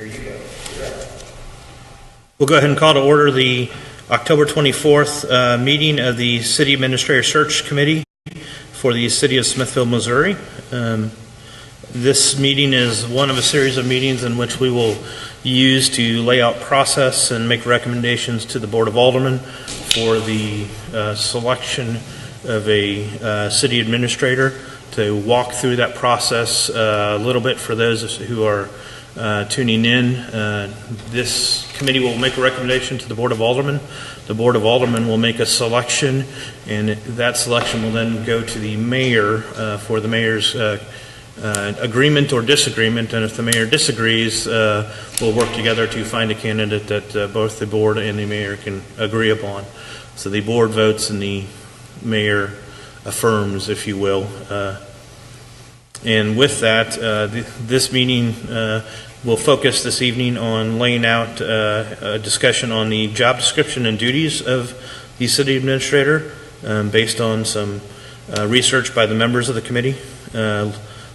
There you go. We'll go ahead and call to order the October 24th meeting of the City Administrator Search Committee for the City of Smithville, Missouri. This meeting is one of a series of meetings in which we will use to lay out process and make recommendations to the Board of Aldermen for the selection of a city administrator, to walk through that process a little bit for those who are tuning in. This committee will make a recommendation to the Board of Aldermen. The Board of Aldermen will make a selection, and that selection will then go to the mayor for the mayor's agreement or disagreement. And if the mayor disagrees, we'll work together to find a candidate that both the board and the mayor can agree upon. So the board votes and the mayor affirms, if you will. And with that, this meeting will focus this evening on laying out a discussion on the job description and duties of the city administrator based on some research by the members of the committee.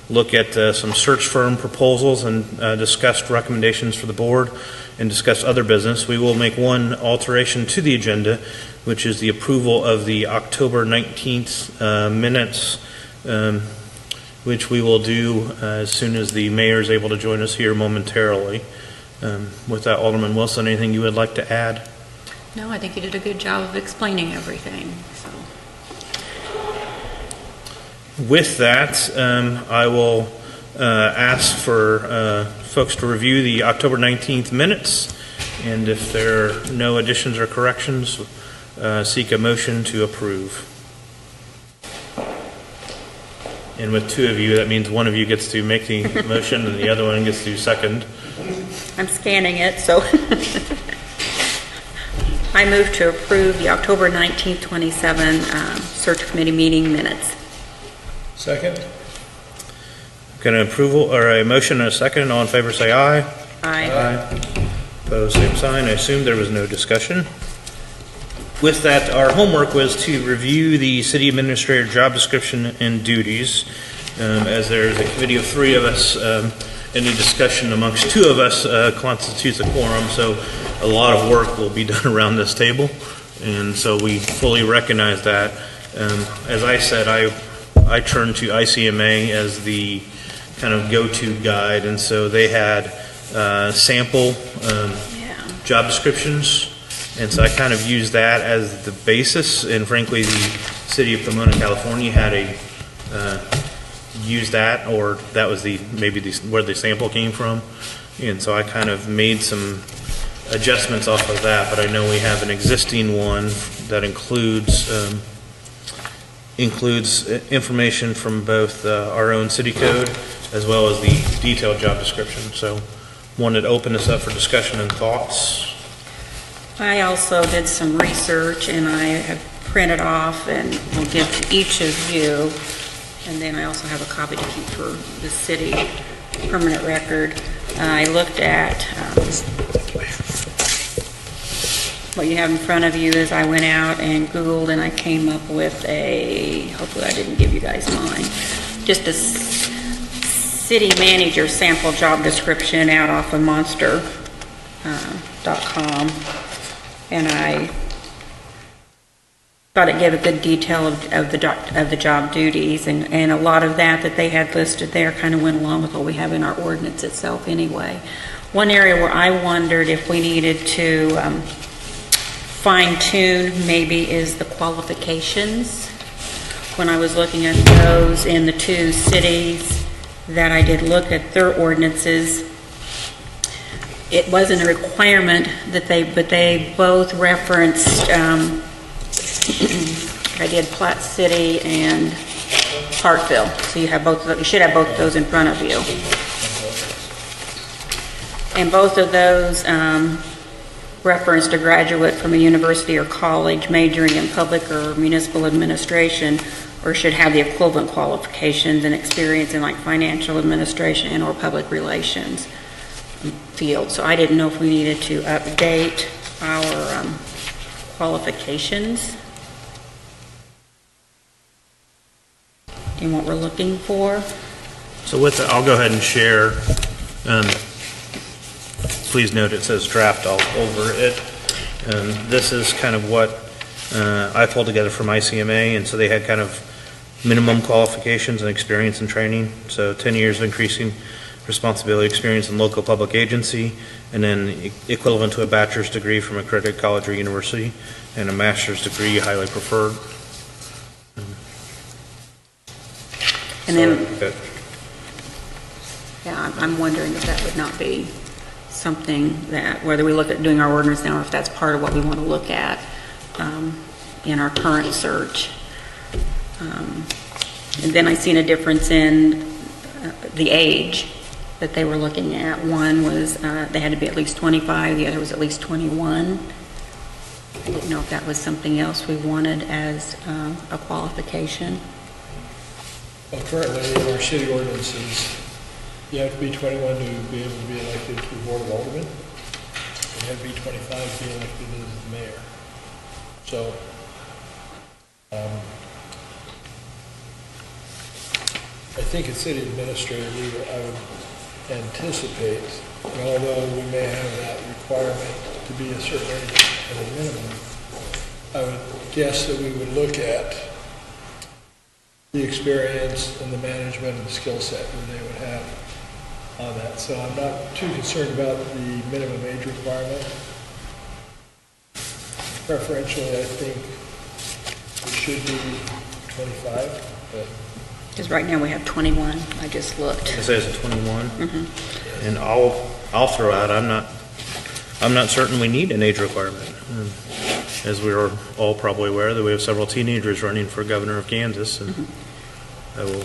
Look at some search firm proposals and discuss recommendations for the board and discuss other business. We will make one alteration to the agenda, which is the approval of the October 19th minutes, which we will do as soon as the mayor is able to join us here momentarily. With that, Alderman Wilson, anything you would like to add? No, I think you did a good job of explaining everything. So. With that, I will ask for folks to review the October 19th minutes, and if there are no additions or corrections, seek a motion to approve. And with two of you, that means one of you gets to make the motion and the other one gets to second. I'm scanning it, so I move to approve the October 19th, 27 search committee meeting minutes. Second. Got an approval or a motion and a second. All in favor say aye. Aye. Aye. Opposed, same sign. I assume there was no discussion. With that, our homework was to review the city administrator job description and duties. As there's a committee of three of us, any discussion amongst two of us constitutes a quorum, so a lot of work will be done around this table, and so we fully recognize that. As I said, I turned to ICMA as the kind of go-to guide, and so they had sample job descriptions. And so I kind of used that as the basis, and frankly, the city of Pomona, California had used that, or that was where the sample came from. And so I kind of made some adjustments off of that, but I know we have an existing one that includes information from both our own city code as well as the detailed job description. So wanted to open this up for discussion and thoughts. I also did some research, and I have printed off and will give to each of you, and then I also have a copy to keep for the city permanent record. I looked at what you have in front of you as I went out and Googled, and I came up with hopefully I didn't give you guys mine, just a city manager sample job description out off of monster.com. And I thought it gave a good detail of the job duties, and a lot of that they had listed there kind of went along with what we have in our ordinance itself anyway. One area where I wondered if we needed to fine-tune maybe is the qualifications. When I was looking at those in the two cities that I did look at their ordinances, it wasn't a requirement but they both referenced, I did Platte City and Parkville. So you should have both of those in front of you. And both of those referenced a graduate from a university or college majoring in public or municipal administration, or should have the equivalent qualifications and experience in like financial administration and or public relations field. So I didn't know if we needed to update our qualifications and what we're looking for. So with that, I'll go ahead and share. please note it says draft all over it. This is kind of what I pulled together from ICMA, and so they had kind of minimum qualifications and experience and training. So 10 years of increasing responsibility experience in local public agency, and then equivalent to a bachelor's degree from accredited college or university, and a master's degree highly preferred. And then, Good. yeah, I'm wondering if that would not be something that, whether we look at doing our ordinance now, or if that's part of what we want to look at in our current search. And then I seen a difference in the age that they were looking at. One was they had to be at least 25, the other was at least 21. I didn't know if that was something else we wanted as a qualification. Well, currently in our city ordinances, you have to be 21 to be able to be elected to the Board of Aldermen. You have to be 25 to be elected as the mayor. So, I think as city administrator, I would anticipate, and although we may have that requirement to be a certain age at a minimum, I would guess that we would look at the experience and the management and the skill set that they would have on that. So I'm not too concerned about the minimum age requirement. Preferentially, I think it should be 25, but Because right now we have 21, I just looked. It says 21. And I'll throw out, I'm not certain we need an age requirement. As we're all probably aware that we have several teenagers running for governor of Kansas, and I will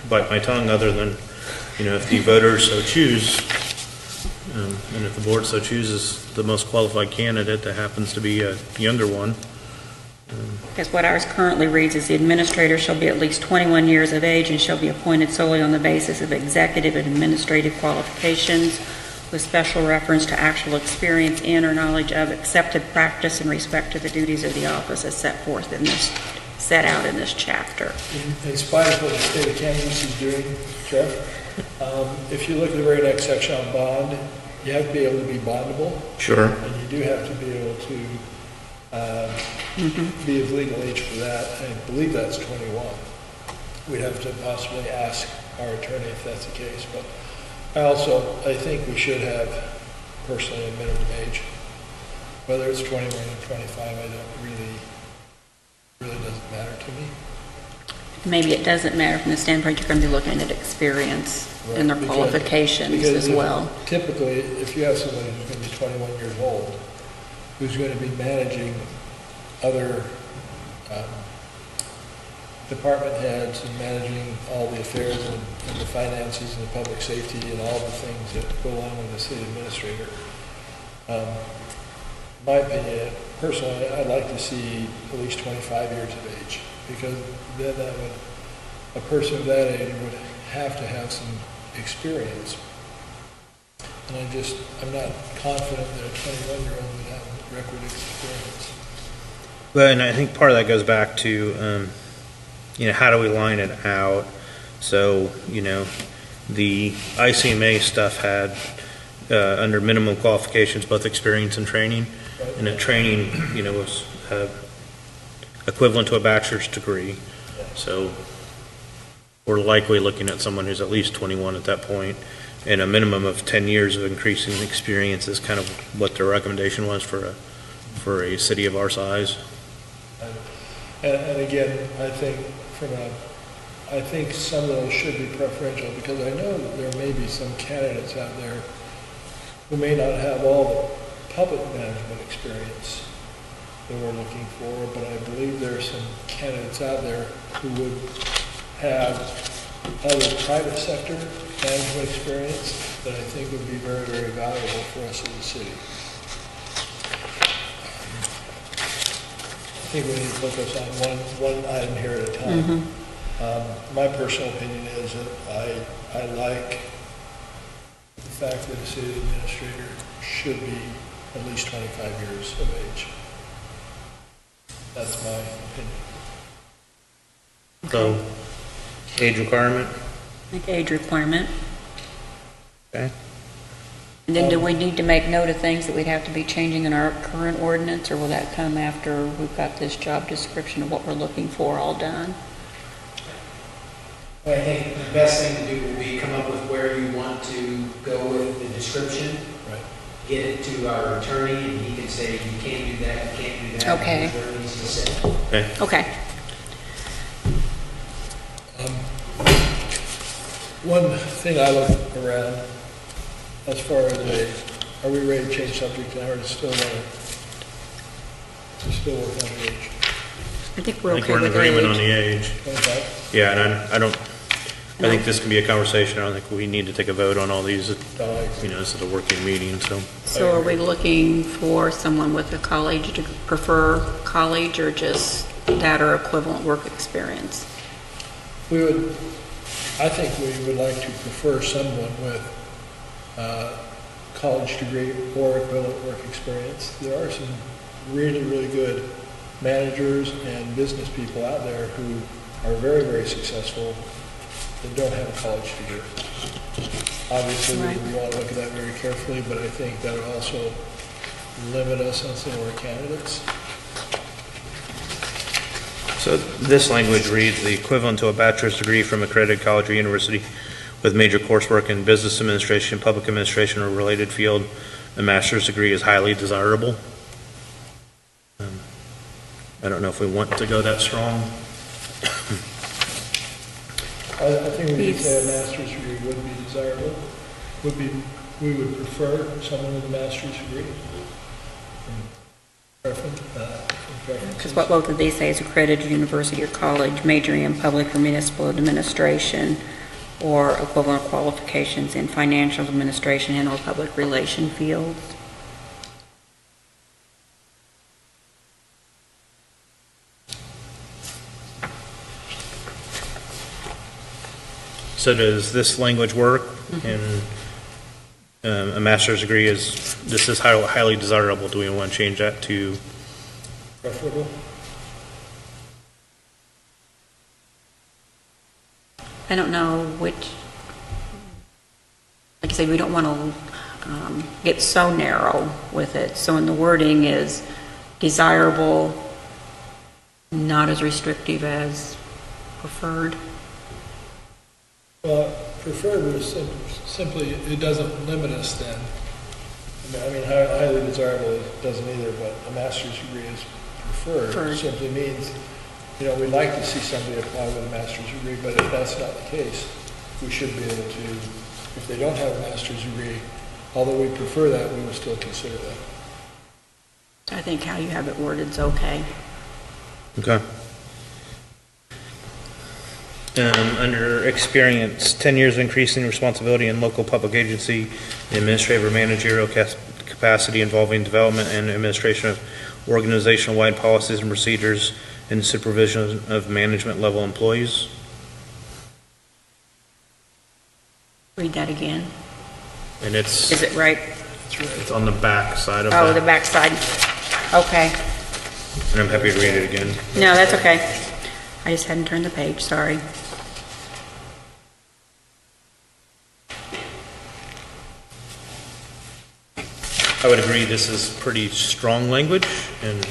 bite my tongue other than, if the voters so choose, and if the board so chooses the most qualified candidate that happens to be a younger one. Because what ours currently reads is the administrator shall be at least 21 years of age and shall be appointed solely on the basis of executive and administrative qualifications with special reference to actual experience in or knowledge of accepted practice in respect to the duties of the office as set forth in this, set out in this chapter. in spite of what the state of Kansas is doing, Jeff, if you look at the very next section on bond, you have to be able to be bondable, Sure. and you do have to be able to be of legal age for that. I believe that's 21. We'd have to possibly ask our attorney if that's the case, but I think we should have personally a minimum age. Whether it's 21 or 25, I don't really doesn't matter to me. Maybe it doesn't matter from the standpoint you're going to be looking at experience and their Because- qualifications because as well. Typically, if you have somebody who's going to be 21 years old, who's going to be managing other department heads and managing all the affairs and the finances and the public safety and all the things that go along with the city administrator. My opinion, personally, I'd like to see at least 25 years of age, because then a person of that age would have to have some experience. And I'm not confident that a 21-year-old would have requisite experience. But, and I think part of that goes back to, how do we line it out? So, the ICMA stuff had, under minimum qualifications, both experience and training. And that training, was equivalent to a bachelor's degree. So we're likely looking at someone who's at least 21 at that point, and a minimum of 10 years of increasing experience is kind of what their recommendation was for a city of our size. And again, I think some of those should be preferential, because I know that there may be some candidates out there who may not have all the public management experience that we're looking for, but I believe there are some candidates out there who would have other private sector management experience that I think would be very, very valuable for us as a city. I think we need to focus on one item here at a time. My personal opinion is that I like the fact that a city administrator should be at least 25 years of age. That's my opinion. So, age requirement? Like age requirement. Okay. And then do we need to make note of things that we'd have to be changing in our current ordinance, or will that come after we've got this job description of what we're looking for all done? I think the best thing to do will be come up with where you want to go with the description. Right. Get it to our attorney, and he can say, you can't do that, you can't do that. Okay. Here's where it needs to sit. Okay. Okay. One thing I look around, as far as are we ready to change subject now, or to still work on the age? I think we're I think okay we're in with agreement on age. the age. 25? Yeah, and I think this can be a conversation. I don't think we need to take a vote on all these. This is a working meeting, so. So are we looking for someone with a college, to prefer college, or just that or equivalent work experience? I think we would like to prefer someone with a college degree or equivalent work experience. There are some really, really good managers and business people out there who are very, very successful that don't have a college degree. Obviously, Right. we want to look at that very carefully, but I think that would also limit us on some of our candidates. So this language reads, the equivalent to a bachelor's degree from accredited college or university with major coursework in business administration, public administration, or related field, a master's degree is highly desirable. I don't know if we want to go that strong. I think we could say a master's degree would be desirable. We would prefer someone with a master's degree. Because what both of these say is accredited university or college, majoring in public or municipal administration, or equivalent qualifications in financial administration and/or public relation fields. So does this language work? And a master's degree this is highly desirable. Do we want to change that to? Preferable? I don't know which, like I say, we don't want to get so narrow with it. So in the wording is desirable, not as restrictive as preferred. Well, preferred is simply, it doesn't limit us then. I mean, highly desirable doesn't either, but a master's degree is preferred. Simply means, we'd like to see somebody apply with a master's degree, but if that's not the case, we should be able to, if they don't have a master's degree, although we prefer that, we would still consider that. I think how you have it worded is okay. Okay. Under experience, 10 years of increasing responsibility in local public agency, administrative or managerial capacity involving development and administration of organizational-wide policies and procedures and supervision of management-level employees. Read that again. And it's Is it right? it's on the back side of Oh, the that. back side. Okay. And I'm happy to read it again. No, that's okay. I just hadn't turned the page, sorry. I would agree this is pretty strong language, and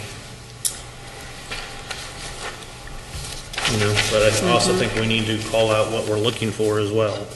but I also think we need to call out what we're looking for as well.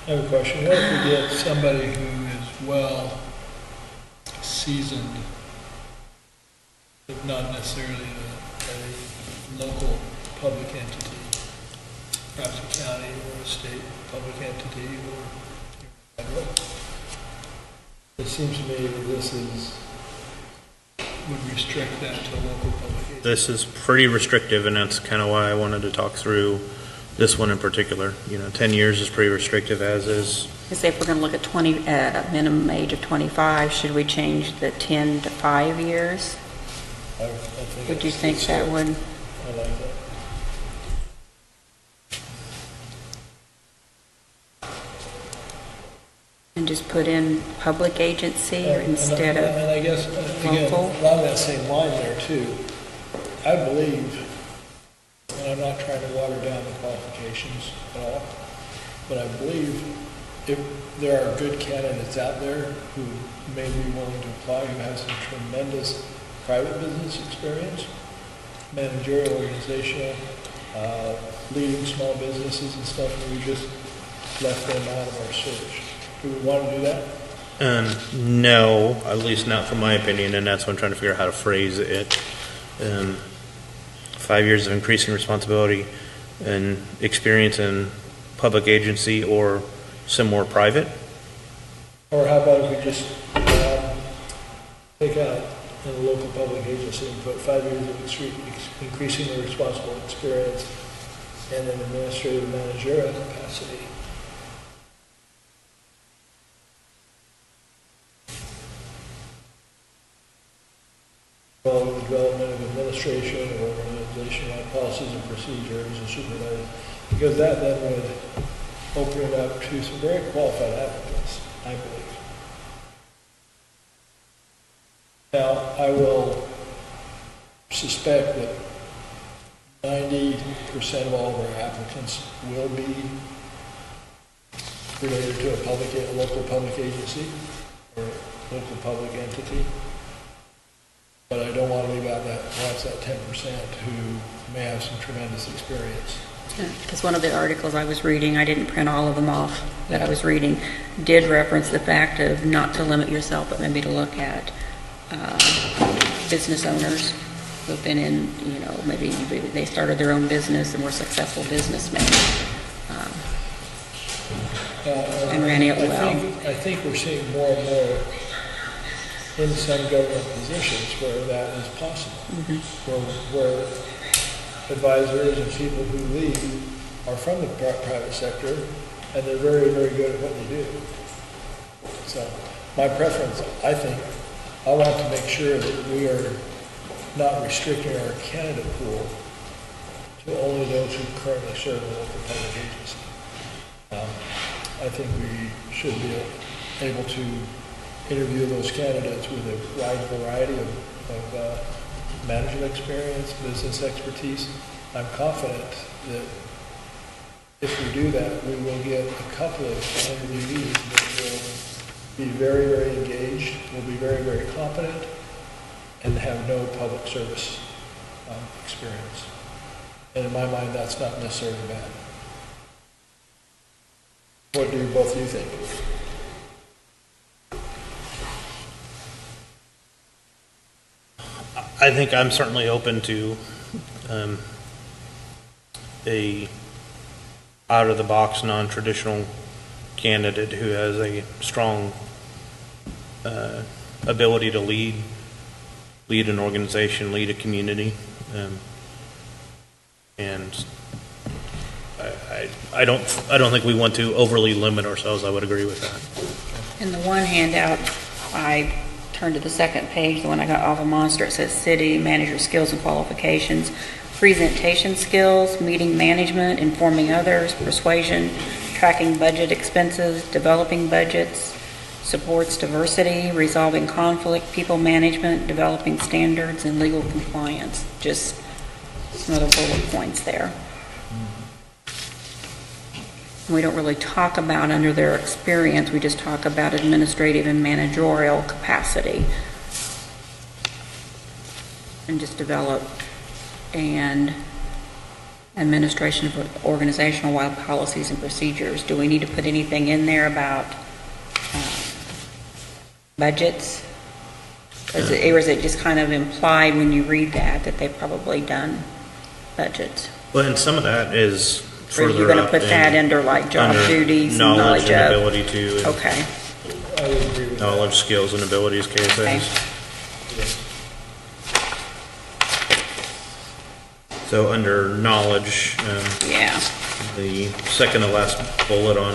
I have a question. What if we get somebody who is well seasoned, but not necessarily a local public entity, perhaps a county or a state public entity or federal? It seems to me that this would restrict that to a local public agency. This is pretty restrictive, and that's kind of why I wanted to talk through this one in particular. 10 years is pretty restrictive as is. Say if we're going to look at minimum age of 25, should we change the 10 to 5 years? I think Would you it's- think it's, that would? I like that. And just put in public agency instead of, And I guess, again, local. along that same line there too, I believe, and I'm not trying to water down the qualifications at all, but I believe if there are good candidates out there who may be willing to apply, who have some tremendous private business experience, managerial, organizational, leading small businesses and stuff, and we just left them out of our search. Do we want to do that? No, at least not from my opinion, and that's what I'm trying to figure out how to phrase it. 5 years of increasing responsibility and experience in public agency or similar private. Or how about if we just take out in a local public agency and put 5 years of increasing the responsible experience in an administrative managerial capacity? Well, the development of administration or organizational policies and procedures and supervising, because that then would open it up to some very qualified applicants, I believe. Now, I will suspect that 90% of all of our applicants will be related to a local public agency or local public entity. But I don't want to leave out perhaps that 10% who may have some tremendous experience. because one of the articles I was reading, I didn't print all of them off that I was reading, did reference the fact of not to limit yourself, but maybe to look at business owners who've been in, maybe they started their own business and were successful businessmen. And ran it well. I think we're seeing more and more in some government positions where that is possible. Where advisors and people who lead are from the private sector, and they're very, very good at what they do. So my preference, I think, I want to make sure that we are not restricting our candidate pool to only those who currently serve in a local public agency. I think we should be able to interview those candidates with a wide variety of management experience, business expertise. I'm confident that if we do that, we will get a couple of interviewees that will be very, very engaged, will be very, very competent, and have no public service experience. And in my mind, that's not necessarily bad. What do both of you think? I think I'm certainly open to a out-of-the-box, non-traditional candidate who has a strong ability to lead an organization, lead a community, and I don't think we want to overly limit ourselves. I would agree with that. In the one handout, I turned to the second page, the one I got off of Monster. It says city manager skills and qualifications, presentation skills, meeting management, informing others, persuasion, tracking budget expenses, developing budgets, supports diversity, resolving conflict, people management, developing standards, and legal compliance. Just some other bullet points there. We don't really talk about under their experience, we just talk about administrative and managerial capacity. And just develop and administration of organizational-wide policies and procedures. Do we need to put anything in there about budgets? Or is it just kind of implied when you read that they've probably done budgets? Well, and some of that is Or are you further going to up put that under like job under duties and knowledge knowledge and of? ability to, and Okay, I would agree with that. knowledge, skills, and abilities, KSAs. okay. So under knowledge, Yeah, the second to last bullet on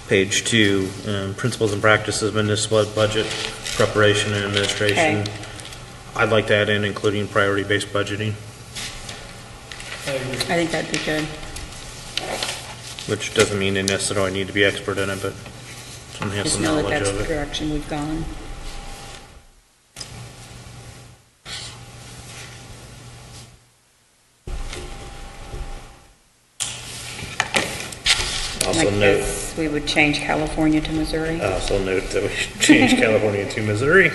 page 2, principles and practices, municipal budget preparation and administration. Okay. I'd like to add in including priority-based budgeting, I agree. I think that'd be good. which doesn't mean they necessarily need to be expert in it, but somebody has Just some know that knowledge that's of the it. direction we've gone. Also I note, guess we would change California to Missouri. also note that we should change California to Missouri.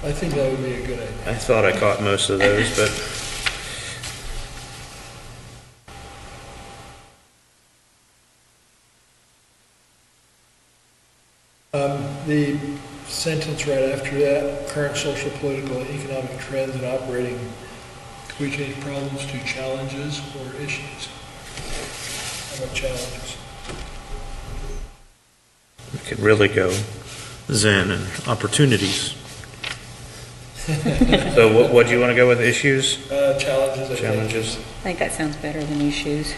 I think that would be a good idea. I thought I caught most of those, but The sentence right after that, current social, political, and economic trends and operating, could we change problems to challenges or issues? How about challenges? we could really go zen and opportunities. So what do you want to go with, issues, Challenges, I think. challenges? I think that sounds better than issues.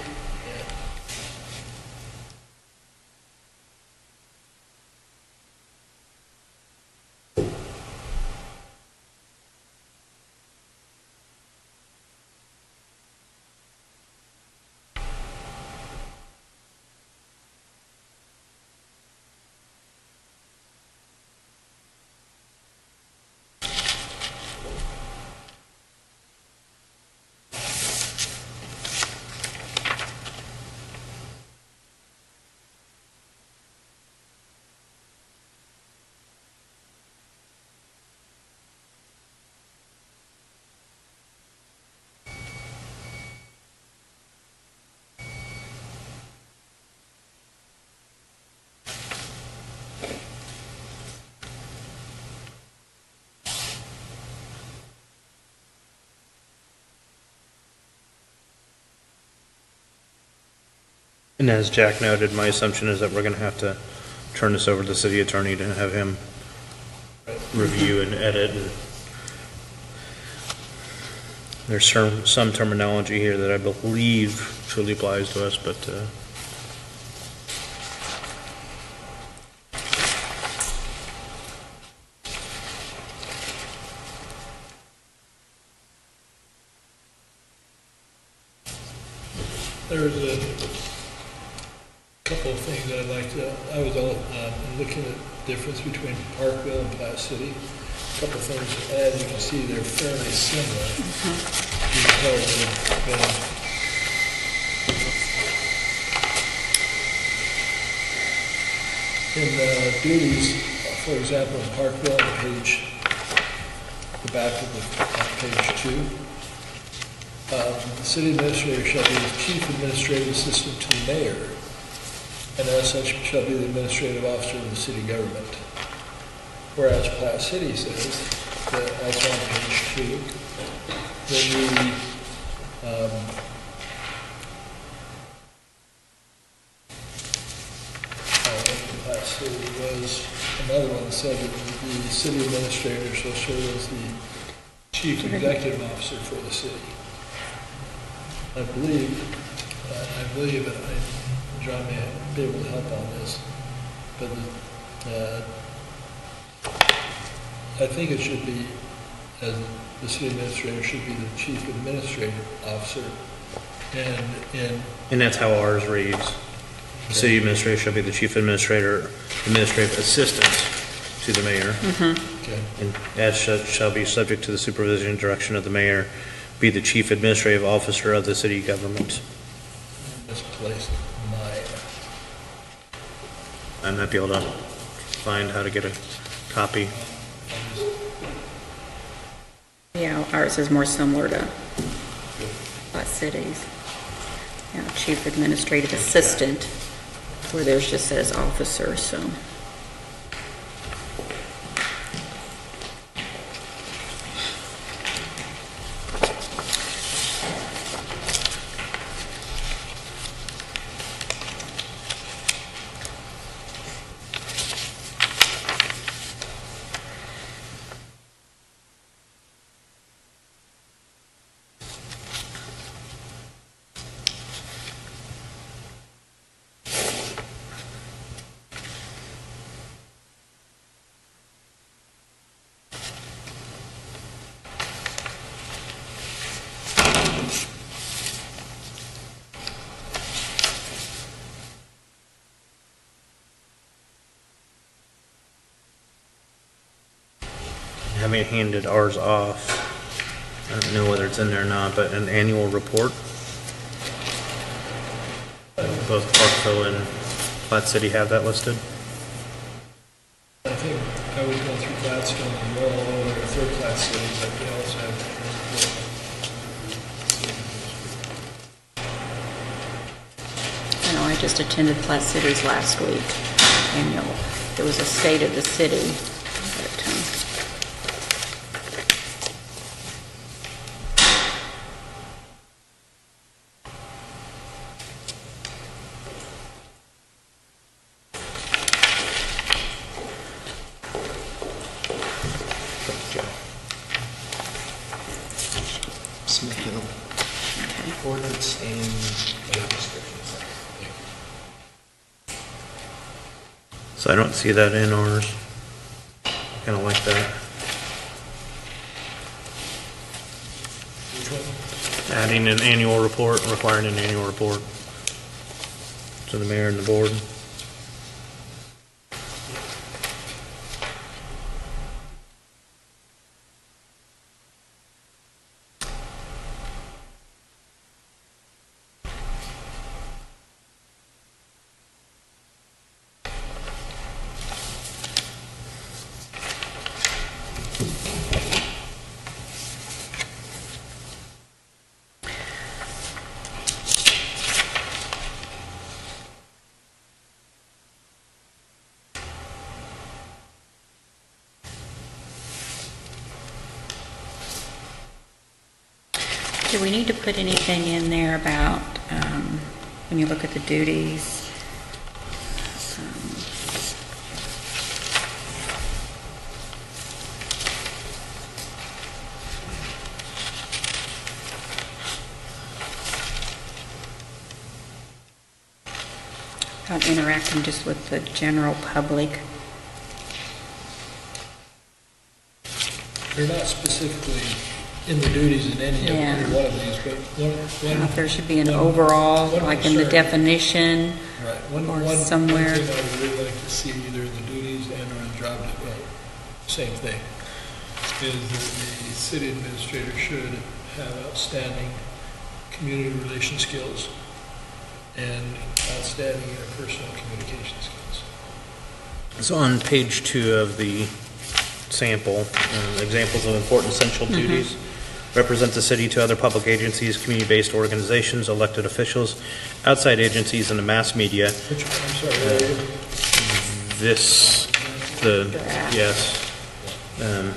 And as Jack noted, my assumption is that we're going to have to turn this over to the city attorney to have him review and edit. And there's some terminology here that I believe truly applies to us, but There's a couple of things I'd like to, I was looking at the difference between Parkville and Platte City. A couple of things, as you can see, they're fairly similar. You can tell they've been- In duties, for example, in Parkville, on the back of page 2, the city administrator shall be the chief administrative assistant to the mayor, and as such shall be the administrative officer of the city government. Whereas Platte City says, that that's on page 2, that Platte City was, another one said that the city administrator shall serve as the chief executive officer for the city. I believe, and John may be able to help on this, but I think it should be, as the city administrator should be the chief administrative officer, and that's how ours reads. The city administrator shall be the chief administrative assistant to the mayor, okay, and as shall be subject to the supervision and direction of the mayor, be the chief administrative officer of the city government. misplaced mine. I might be able to find how to get a copy. Yeah, ours is more similar to Platte City's. Yeah, chief administrative assistant, where theirs just says officer, so. Tammy handed ours off. I don't know whether it's in there or not, but an annual report. Both Parkville and Platte City have that listed. I think I would go through Gladstone and roll over to third-class cities, like they also have. I know, I just attended Platte Cities last week, and there was a state of the city. But, Smithfield okay. ordinance and descriptions. So I don't see that in ours. Kind of like that. Which one? Adding an annual report, requiring an annual report to the mayor and the board. Do we need to put anything in there about, when you look at the duties? About interacting just with the general public? They're not specifically in the duties in any Yeah. one of these, but I don't know if there should be an one- overall, one like in the concern- definition. Right, or one somewhere. thing I would really like to see either in the duties and or in the job, same thing, is that the city administrator should have outstanding community relation skills and outstanding interpersonal communication skills. So on page 2 of the sample, examples of important essential duties, represent the city to other public agencies, community-based organizations, elected officials, outside agencies, and the mass media. Which, I'm sorry, where are you? This, the, yes. There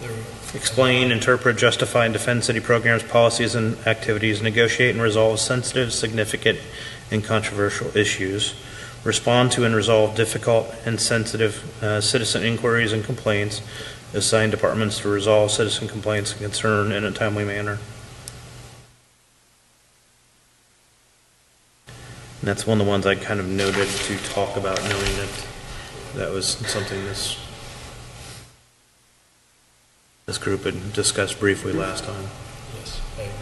we go. Explain, interpret, justify, and defend city programs, policies, and activities, negotiate and resolve sensitive, significant, and controversial issues, respond to and resolve difficult and sensitive citizen inquiries and complaints, assign departments to resolve citizen complaints and concern in a timely manner. And that's one of the ones I kind of noted to talk about, knowing that that was something this group had discussed briefly last time. Yes, I agree.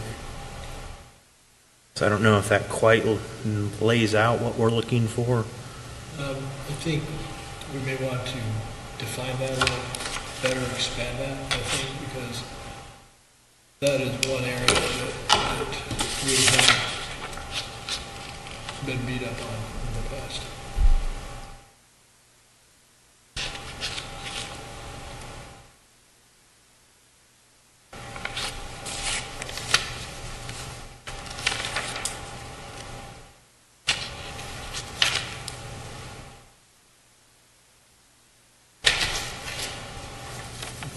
So I don't know if that quite lays out what we're looking for. I think we may want to define that a little better, expand that, I think, because that is one area that we have been beat up on in the past.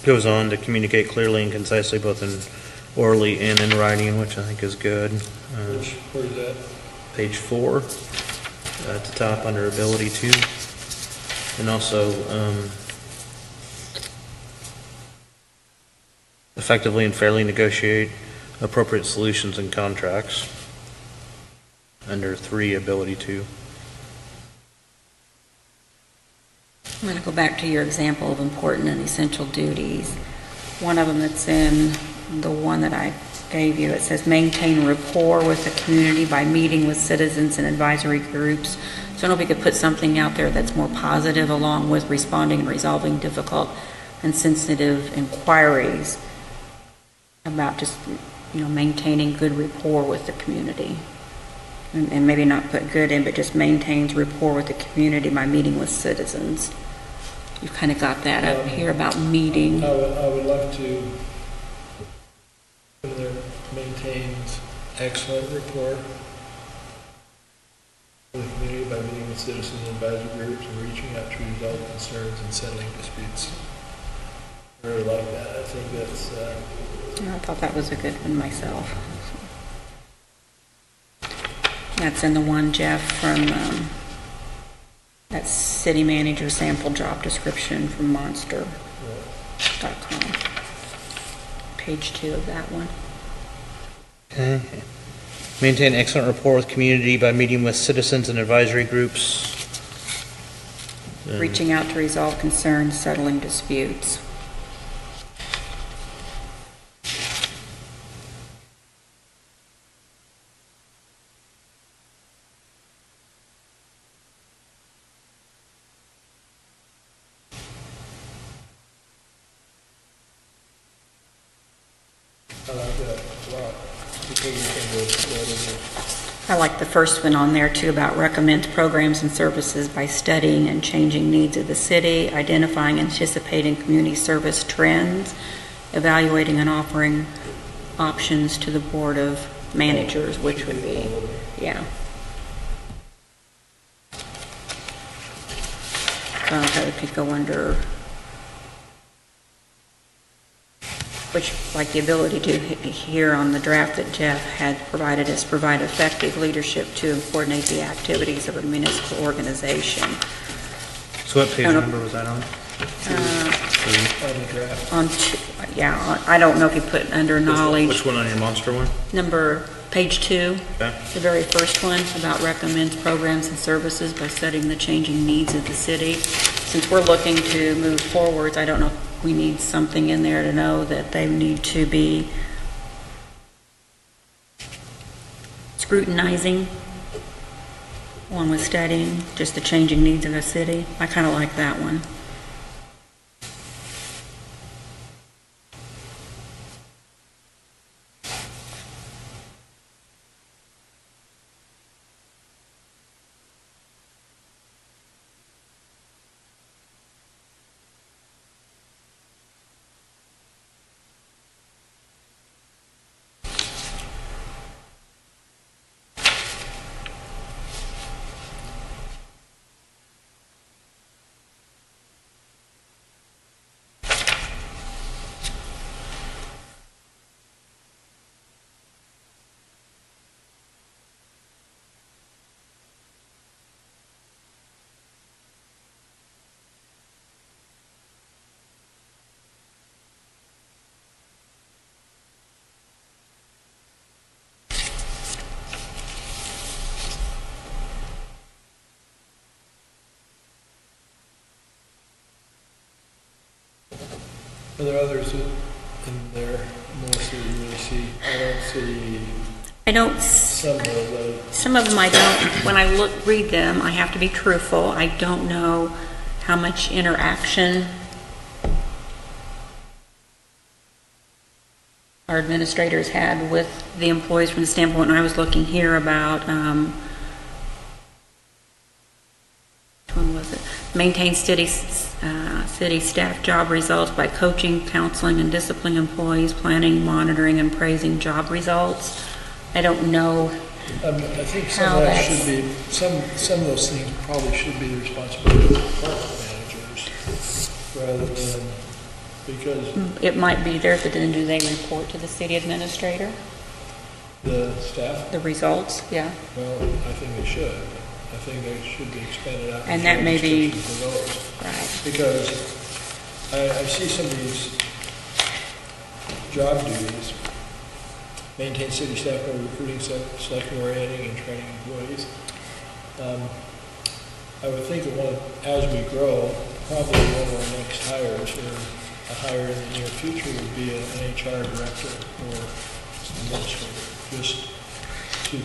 Goes on to communicate clearly and concisely, both in orally and in writing, which I think is good. Where's that? Page 4, at the top under ability to, and also effectively and fairly negotiate appropriate solutions and contracts under 3, ability to. I'm going to go back to your example of important and essential duties. One of them that's in the one that I gave you. It says maintain rapport with the community by meeting with citizens and advisory groups. So I don't know if we could put something out there that's more positive along with responding and resolving difficult and sensitive inquiries about just, maintaining good rapport with the community. And maybe not put good in, but just maintains rapport with the community by meeting with citizens. You've kind of got that up here about meeting. I would love to put in there, maintains excellent rapport with the community by meeting with citizens and advisory groups and reaching out to resolve concerns and settling disputes. I really like that. I think that's, I thought that was a good one myself. That's in the one, Jeff, from that city manager sample job description from monster.com. Page 2 of that one. Okay. Maintain excellent rapport with community by meeting with citizens and advisory groups. Reaching out to resolve concerns, settling disputes. I like that a lot. Because we can go that in I like the first one on there too about recommend programs and services by studying and changing needs of the city, identifying and anticipating community service trends, evaluating and offering options to the board of managers, which would be, yeah. So that could go under, which, like the ability to here on the draft that Jeff had provided us, provide effective leadership to and coordinate the activities of a municipal organization. So what page Oh, no. number was that on? on the draft. I don't know if you put under knowledge, Which one on your monster one? page 2, Okay. the very first one, about recommends programs and services by studying the changing needs of the city. Since we're looking to move forwards, I don't know if we need something in there to know that they need to be scrutinizing, along with studying just the changing needs of the city. I kind of like that one. Are there others in there, Melissa, you really see? I don't see I don't some of those. Some of them I don't, when I read them, I have to be truthful. I don't know how much interaction our administrators had with the employees from the standpoint, and I was looking here about, which one was it? Maintain city staff job results by coaching, counseling, and disciplining employees, planning, monitoring, and praising job results. I don't know. I think some How of that that's- should be, some of those things probably should be the responsibility of the department managers rather than, because It might be there, but then do they report to the city administrator, the staff, the results? Yeah. well, I think they should. I think they should be expanded out. And that may be- For those. Right. Because I see some of these job duties, maintain city staff by recruiting, selecting, orienting, and training employees. I would think that as we grow, probably one of our next hires or a hire in the near future would be an HR director or administrator, just to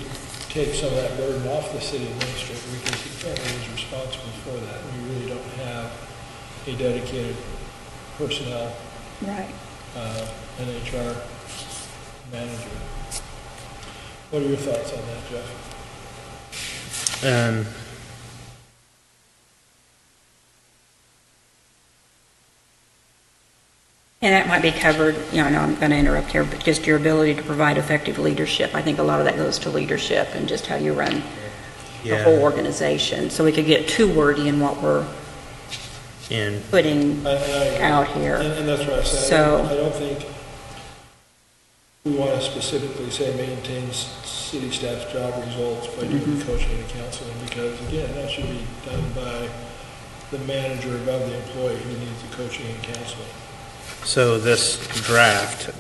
take some of that burden off the city administrator, because he currently is responsible for that. We really don't have a dedicated personnel, Right. an HR manager. What are your thoughts on that, Jeff? And that might be covered, I know I'm going to interrupt here, but just your ability to provide effective leadership. I think a lot of that goes to leadership and just how you run the Yeah. whole organization. So we could get too wordy in what we're And putting I agree. out here. And that's what I said. So- I don't think we want to specifically say maintains city staff's job results by doing the coaching and counseling, because again, that should be done by the manager above the employee who needs the coaching and counseling. so this draft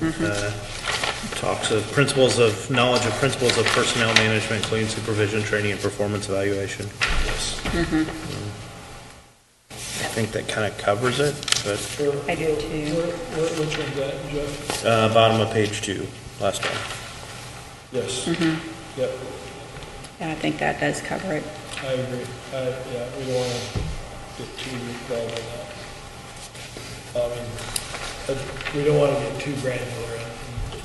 talks of principles of knowledge of principles of personnel management, including supervision, training, and performance evaluation. Yes. I think that kind of covers it, but I do too. Which one's that, Jeff? bottom of page 2, last one. Yes. Yep, And I think that does cover it. I agree. Yeah, we don't want to get too involved in that. We don't want to get too granular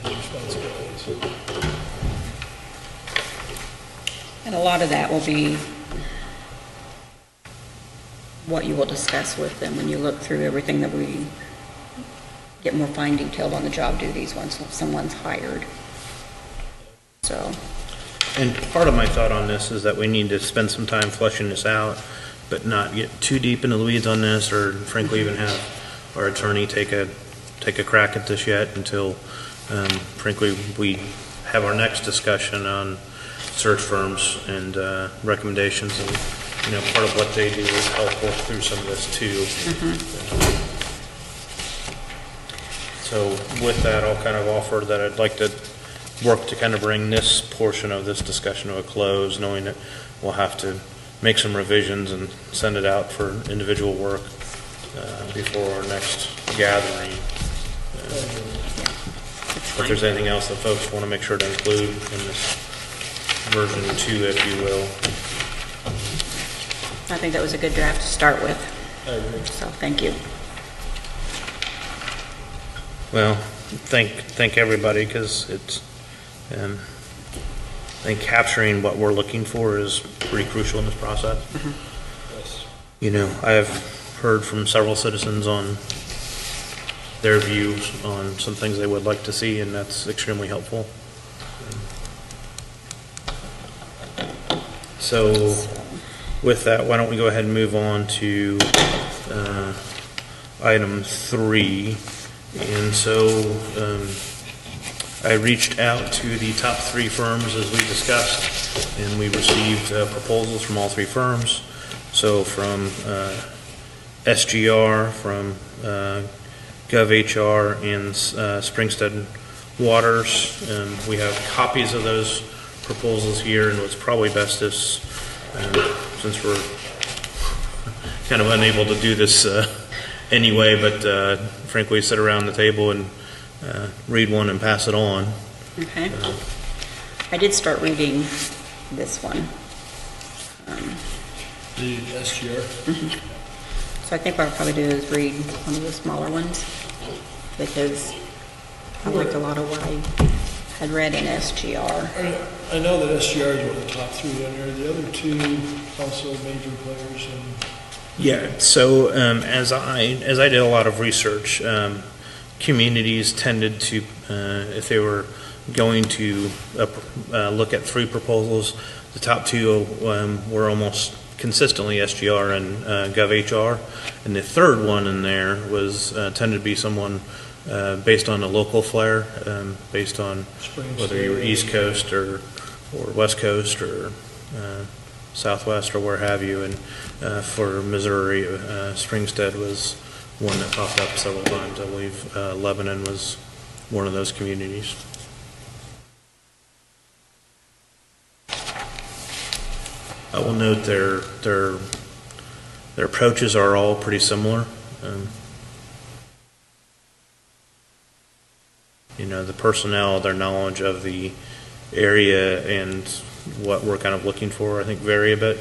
in responsibilities. And a lot of that will be what you will discuss with them when you look through everything that we get more fine detailed on the job duties once someone's hired. So, And part of my thought on this is that we need to spend some time fleshing this out, but not get too deep into the weeds on this, or frankly even have our attorney take a crack at this yet until, frankly, we have our next discussion on search firms and recommendations. And, part of what they do is help work through some of this too. So with that, I'll kind of offer that I'd like to work to kind of bring this portion of this discussion to a close, knowing that we'll have to make some revisions and send it out for individual work before our next gathering. If there's anything else that folks want to make sure to include in this version 2, if you will. I think that was a good draft to start with. I agree. So, thank you. Well, thank everybody, because it's, I think capturing what we're looking for is pretty crucial in this process. Yes. I've heard from several citizens on their views on some things they would like to see, and that's extremely helpful. So with that, why don't we go ahead and move on to item 3. And so I reached out to the top 3 firms as we discussed, and we received proposals from all 3 firms. So from SGR, from GovHR, and Springstead Waters. We have copies of those proposals here, and what's probably best is, since we're kind of unable to do this anyway, but frankly sit around the table and read one and pass it on. Okay. I did start reading this one. The SGR. So I think what I'll probably do is read one of the smaller ones, because I liked a lot of what I had read in SGR. I know that SGR is one of the top 3 in there. The other 2 also major players in. Yeah. So as I did a lot of research, communities tended to, if they were going to look at 3 proposals, the top 2 were almost consistently SGR and GovHR, and the third one in there was tended to be someone based on a local flair, based on whether you were East Coast or West Coast or Southwest or where have you. And for Missouri, Springstead was one that popped up several times. I believe Lebanon was one of those communities. I will note their approaches are all pretty similar. the personnel, their knowledge of the area and what we're kind of looking for, I think vary a bit.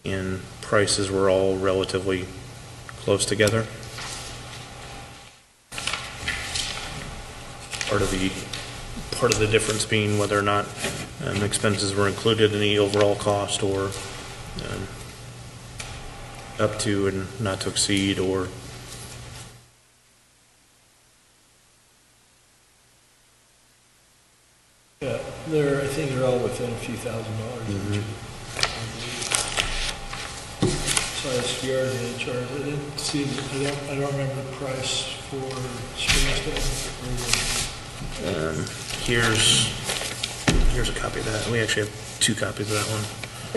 And prices were all relatively close together. Part of the difference being whether or not expenses were included in the overall cost, or up to and not to exceed, or Yeah, I think they're all within a few $1,000s. So SDR and HRs, I didn't see, I don't remember the price for Springstone. here's a copy of that. We actually have 2 copies of that one.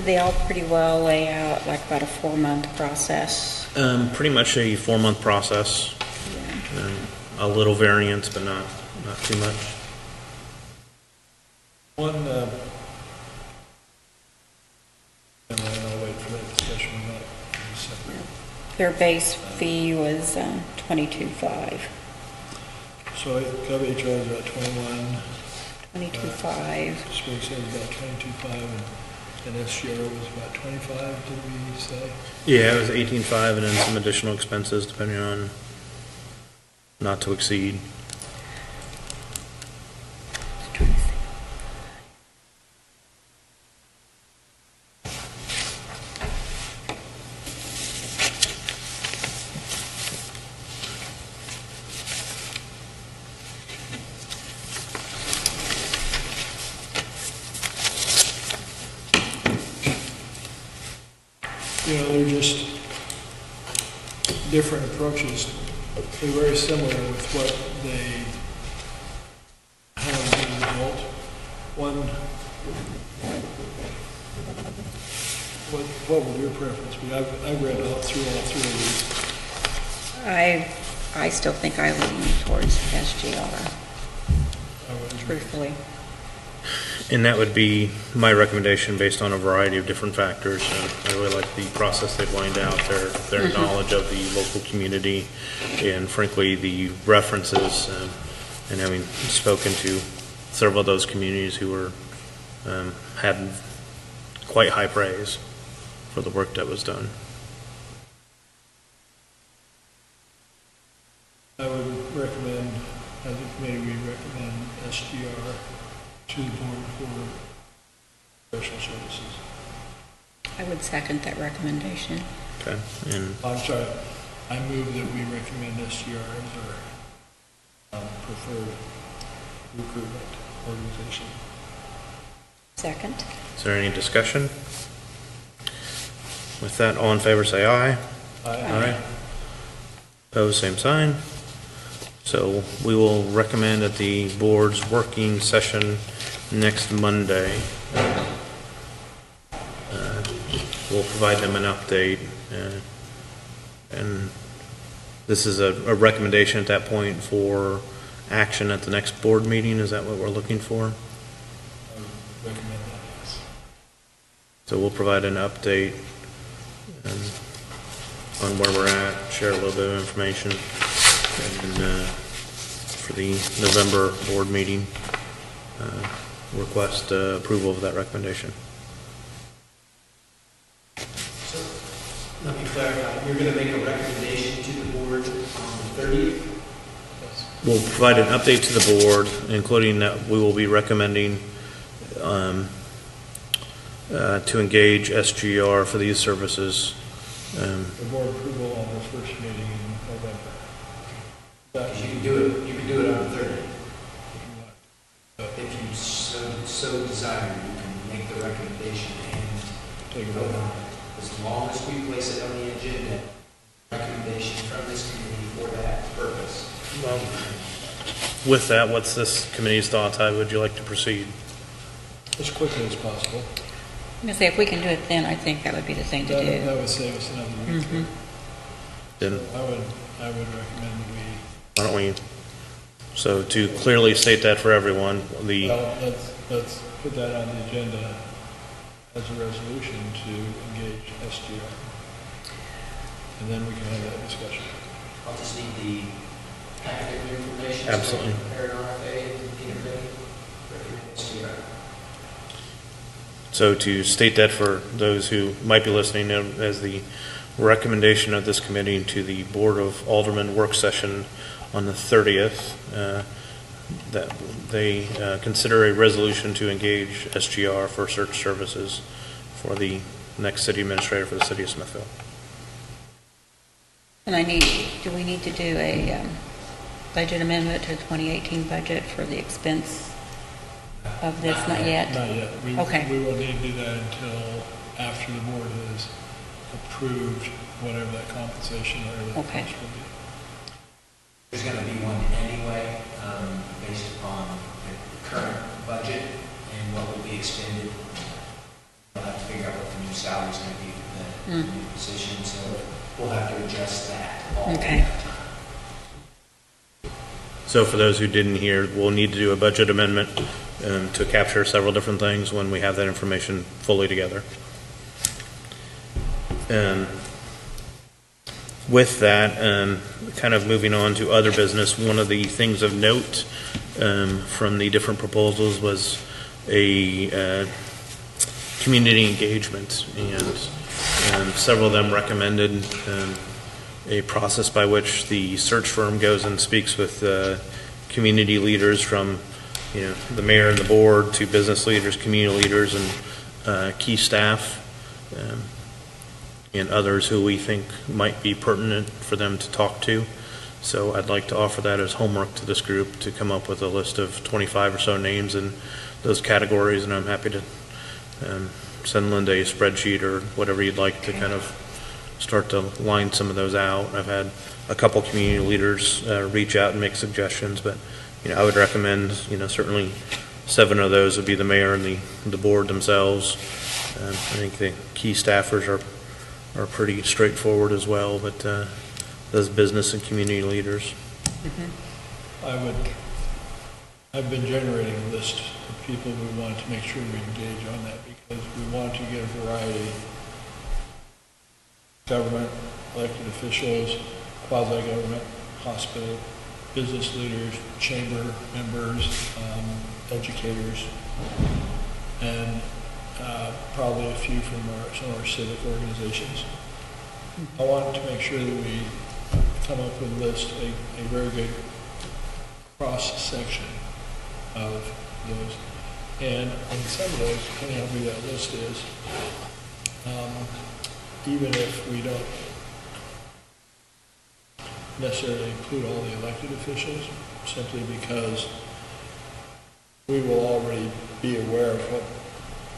They all pretty well lay out like about a 4-month process. Pretty much a 4-month process. A little variance, but not too much. One, and I'll wait for that discussion on that in a second. Their base fee was $22,500. So GovHR is about 21, $22,500. Springstone is about 22.5, and SGR was about 25, did we say? Yeah, it was 18.5, and then some additional expenses depending on not to exceed. They're just different approaches. They're very similar with what they have as a result. One, what would your preference be? I've read all through of these. I still think I lean towards SGR, truthfully. And that would be my recommendation based on a variety of different factors. I really like the process they've lined out, their knowledge of the local community, and frankly, the references, and having spoken to several of those communities who were, had quite high praise for the work that was done. I would recommend, as a committee, we recommend SGR to the board for professional services. I would second that recommendation. Okay, and I'm sorry, I move that we recommend SGR as our preferred recruitment organization. Second. is there any discussion? With that, all in favor say aye. Aye. Opposed, same sign. So we will recommend at the board's working session next Monday. We'll provide them an update. And this is a recommendation at that point for action at the next board meeting. Is that what we're looking for? I would recommend that, yes. So we'll provide an update on where we're at, share a little bit of information, and for the November board meeting, request approval of that recommendation. So, let me clarify, you're going to make a recommendation to the board on the 30th? We'll provide an update to the board, including that we will be recommending to engage SGR for these services. The board approval on the first meeting in November. You can do it on the 30th. If you so desire, you can make the recommendation and Take a vote vote. on it. As long as we place it on the agenda, recommendation from this committee for that purpose. Well, with that, what's this committee's thoughts? How would you like to proceed? As quickly as possible. I'm going to say, if we can do it then, I think that would be the thing to That do. would save us another week. Then I would recommend that we, why don't we, so to clearly state that for everyone, let's put that on the agenda as a resolution to engage SGR. And then we can have that discussion. I'll just need the packet of information. Absolutely. So prepare an RFA and get it ready. Recommend SGR. So to state that for those who might be listening, as the recommendation of this committee to the Board of Aldermen work session on the 30th, that they consider a resolution to engage SGR for search services for the next city administrator for the city of Smithville. And do we need to do a budget amendment to the 2018 budget for the expense of this? Not yet? Not yet. Okay. We won't need to do that until after the board has approved whatever that compensation or whatever that Okay. cost will be. There's going to be one anyway, based upon the current budget and what will be expended. We'll have to figure out what the new salary is going to be for the new position, so we'll have to adjust that all Okay. the time. So for those who didn't hear, we'll need to do a budget amendment to capture several different things when we have that information fully together. With that, kind of moving on to other business, one of the things of note from the different proposals was a community engagement, and several of them recommended a process by which the search firm goes and speaks with community leaders from, the mayor and the board to business leaders, community leaders, and key staff. And others who we think might be pertinent for them to talk to. So I'd like to offer that as homework to this group to come up with a list of 25 or so names in those categories, and I'm happy to send Linda a spreadsheet or whatever you'd like to kind of start to line some of those out. I've had a couple community leaders reach out and make suggestions, but I would recommend, certainly 7 of those would be the mayor and the board themselves. I think the key staffers are pretty straightforward as well, but those business and community leaders. I've been generating a list of people we want to make sure we engage on that because we want to get a variety. Government, elected officials, quasi-government, hospital, business leaders, chamber members, educators, and probably a few from some of our civic organizations. I wanted to make sure that we come up with a list, a very good cross-section of those. And on some of those, depending on who that list is, even if we don't necessarily include all the elected officials, simply because we will already be aware of what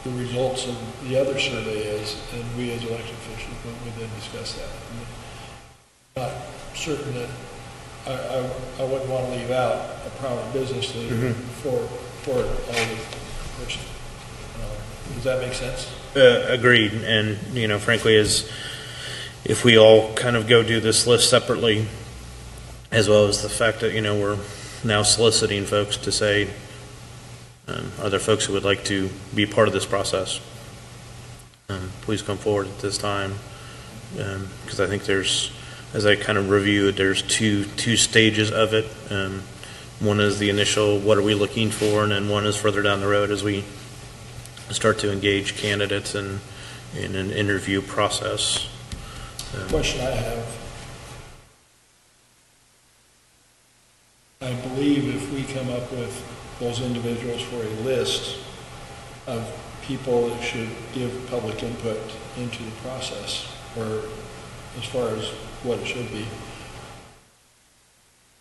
the results of the other survey is, and we as elected officials would then discuss that. I'm not certain that I wouldn't want to leave out a prominent business leader for all the person. Does that make sense? Agreed, and frankly, if we all kind of go do this list separately, as well as the fact that we're now soliciting folks to say, are there folks who would like to be part of this process? Please come forward at this time, because I think there's, as I kind of reviewed, there's two stages of it. One is the initial, what are we looking for, and then one is further down the road as we start to engage candidates in an interview process. Question I have. I believe if we come up with those individuals for a list of people that should give public input into the process, or as far as what it should be,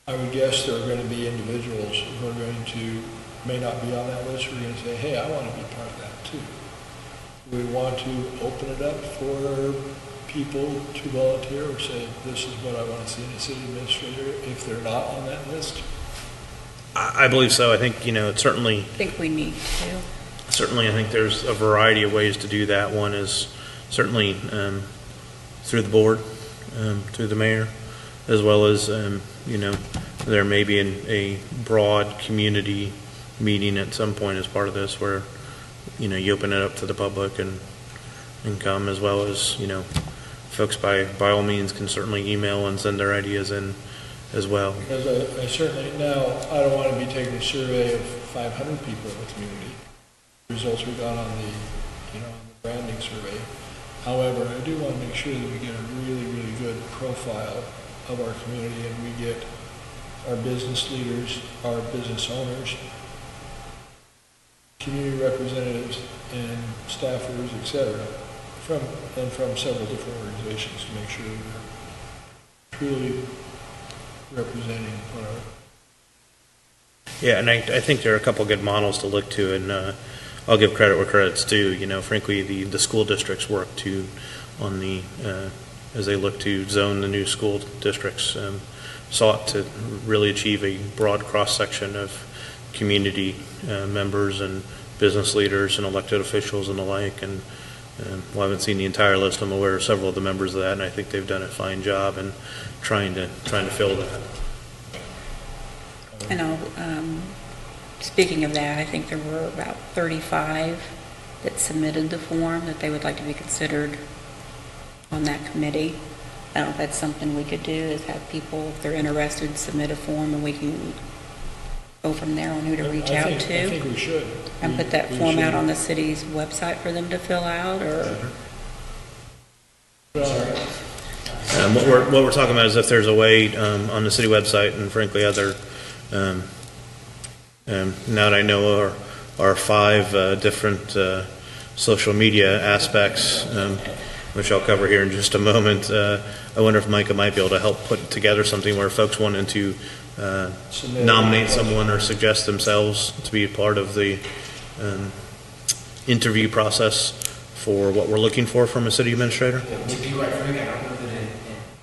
I would guess there are going to be individuals who are going to, may not be on that list, who are going to say, hey, I want to be part of that too. We want to open it up for people to volunteer or say, this is what I want to see in a city administrator if they're not on that list. I believe so. I think, it's certainly, I think we need to. certainly I think there's a variety of ways to do that. One is certainly through the board, through the mayor, as well as, there may be a broad community meeting at some point as part of this where, you open it up to the public and come, as well as, folks by all means can certainly email and send their ideas in as well. Because I certainly, now, I don't want to be taking a survey of 500 people in the community, results we got on the branding survey. However, I do want to make sure that we get a really, really good profile of our community, and we get our business leaders, our business owners, community representatives, and staffers, et cetera, from several different organizations to make sure we're truly representing whatever. Yeah, and I think there are a couple good models to look to, and I'll give credit where credit's due. Frankly, the school districts work to on the as they look to zone the new school districts, sought to really achieve a broad cross section of community members and business leaders and elected officials and the like. And well, I haven't seen the entire list. I'm aware of several of the members of that, and I think they've done a fine job in trying to fill that. I know, speaking of that, I think there were about 35 that submitted the form that they would like to be considered on that committee. I don't know if that's something we could do, is have people, if they're interested, submit a form and we can go from there on who to reach out I to. think we should. And put that We form should. out on the city's website for them to fill out, or? What we're talking about is if there's a way on the city website, and frankly other, now that I know our 5 different social media aspects, which I'll cover here in just a moment, I wonder if Micah might be able to help put together something where folks wanted to nominate someone or suggest themselves to be a part of the interview process for what we're looking for from a city administrator. To be quite frank, I don't know that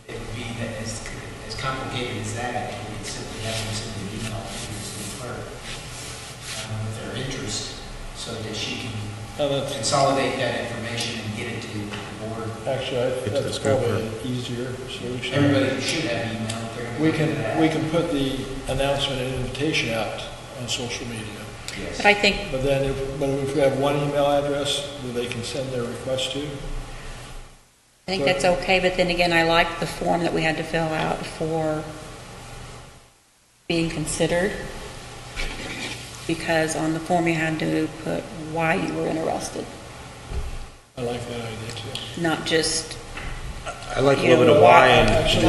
it would be that as complicated as that. I think we could simply have them send an email to the city clerk with their interest, so that she can consolidate that information and get it to the board. Actually, that's probably an easier solution. Everybody should have email. We can put the announcement and invitation out on social media. Yes. But I think, But then if we have one email address that they can send their request to, I think that's okay, but then again, I like the form that we had to fill out for being considered, because on the form you had to put why you were interested, I like that idea too. not just, I like a you little bit know, of why, and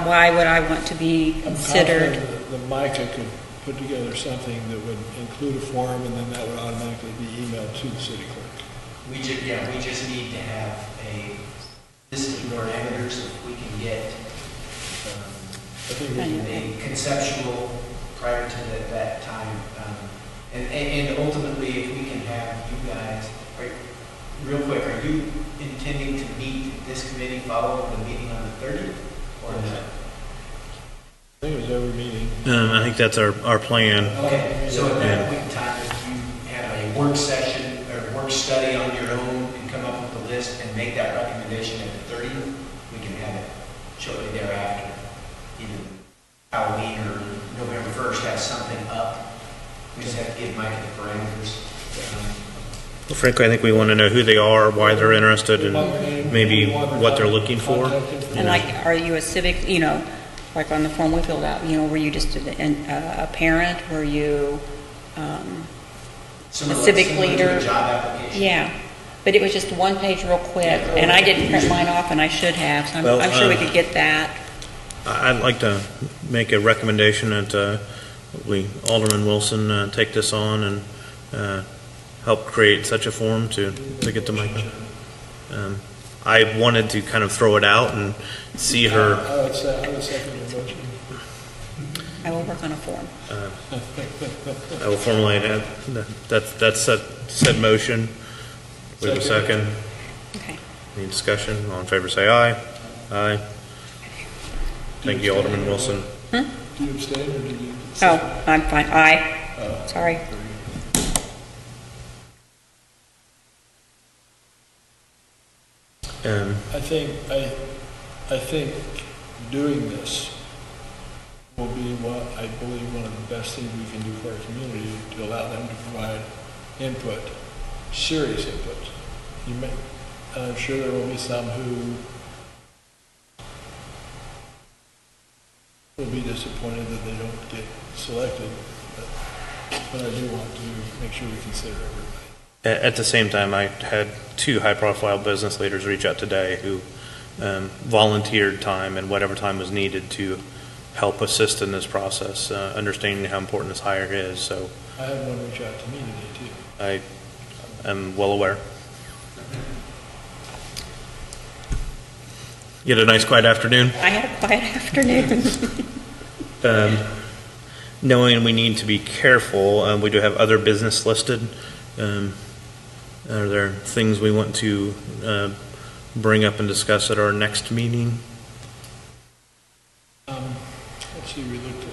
why would I want to be I'm considered? confident that Micah could put together something that would include a form, and then that would automatically be emailed to the city clerk. We just need to have a list of parameters if we can get I think we can, a conceptual prior to that time. And ultimately, if we can have you guys, right, real quick, are you intending to meet this committee following the meeting on the 30th or not? I think it was every meeting. I think that's our plan. Okay, so at that point in time, if you have a work session or work study on your own and come up with a list and make that recommendation at the 30th, we can have it shortly thereafter. Either Halloween or November 1st, have something up. We just have to give Mike the parameters. Well, frankly, I think we want to know who they are, why they're interested, and maybe what they're looking for. And like, are you a civic, like on the form we filled out, were you just a parent? Were you a civic Similar to leader? a job application. Yeah, but it was just one page real quick, and I didn't print mine off, and I should have, so Well, I'm sure we could get that. I'd like to make a recommendation that Alderman Wilson take this on and help create such a form to get to Micah. I wanted to kind of throw it out and see her. I would second your motion. I will work on a form. I will formulate that's said motion. We have a second. Okay. Any discussion? All in favor, say aye. Aye. Thank you, Alderman Wilson. Do you abstain or did you? Oh, I'm fine. Aye. Sorry. I think doing this will be I believe one of the best things we can do for our community, to allow them to provide input, serious input. I'm sure there will be some who will be disappointed that they don't get selected, but I do want to make sure we consider everybody. At the same time, I had 2 high-profile business leaders reach out today who volunteered time and whatever time was needed to help assist in this process, understanding how important this hire is. So I had one reach out to me today, too. I am well aware. You had a nice quiet afternoon. I had a quiet afternoon. Knowing we need to be careful, we do have other business listed. Are there things we want to bring up and discuss at our next meeting? Let's see, we looked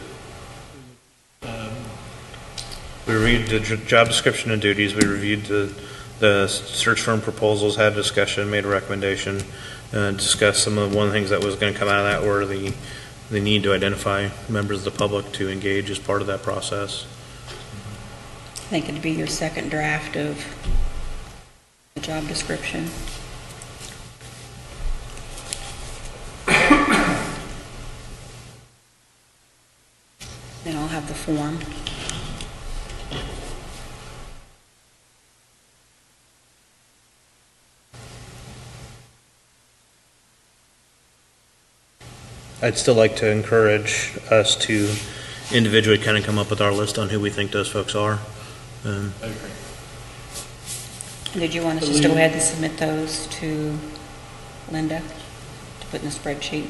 at, We reviewed the job description and duties. We reviewed the search firm proposals, had a discussion, made a recommendation, discussed one of the things that was going to come out of that were the need to identify members of the public to engage as part of that process. I think it'd be your second draft of the job description. Then I'll have the form. I'd still like to encourage us to individually kind of come up with our list on who we think those folks are. I agree. Did you want us to just go ahead and submit those to Linda to put in the spreadsheet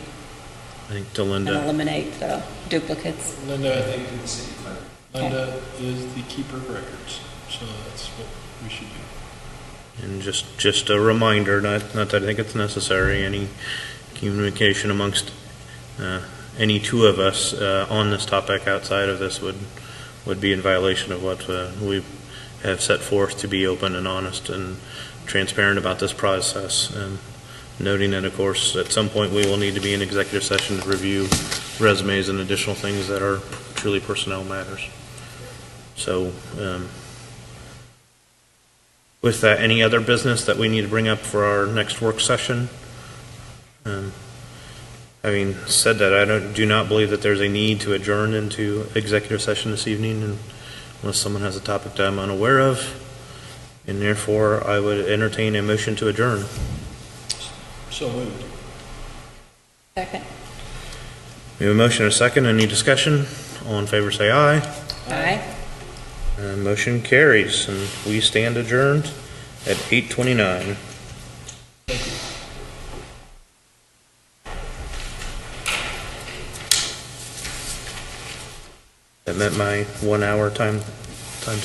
I think to and Linda. eliminate the duplicates? Linda, I think the city clerk. Linda is the keeper of records, so that's what we should do. And just a reminder, not that I think it's necessary, any communication amongst any 2 of us on this topic outside of this would be in violation of what we have set forth to be open and honest and transparent about this process. And noting that, of course, at some point we will need to be in executive session to review resumes and additional things that are truly personnel matters. So with that, any other business that we need to bring up for our next work session? Having said that, I do not believe that there's a need to adjourn into executive session this evening unless someone has a topic that I'm unaware of, and therefore I would entertain a motion to adjourn. So moved. Second. We have a motion and a second. Any discussion? All in favor say aye. Aye. Motion carries, and we stand adjourned at 8:29. That met my 1 hour time table.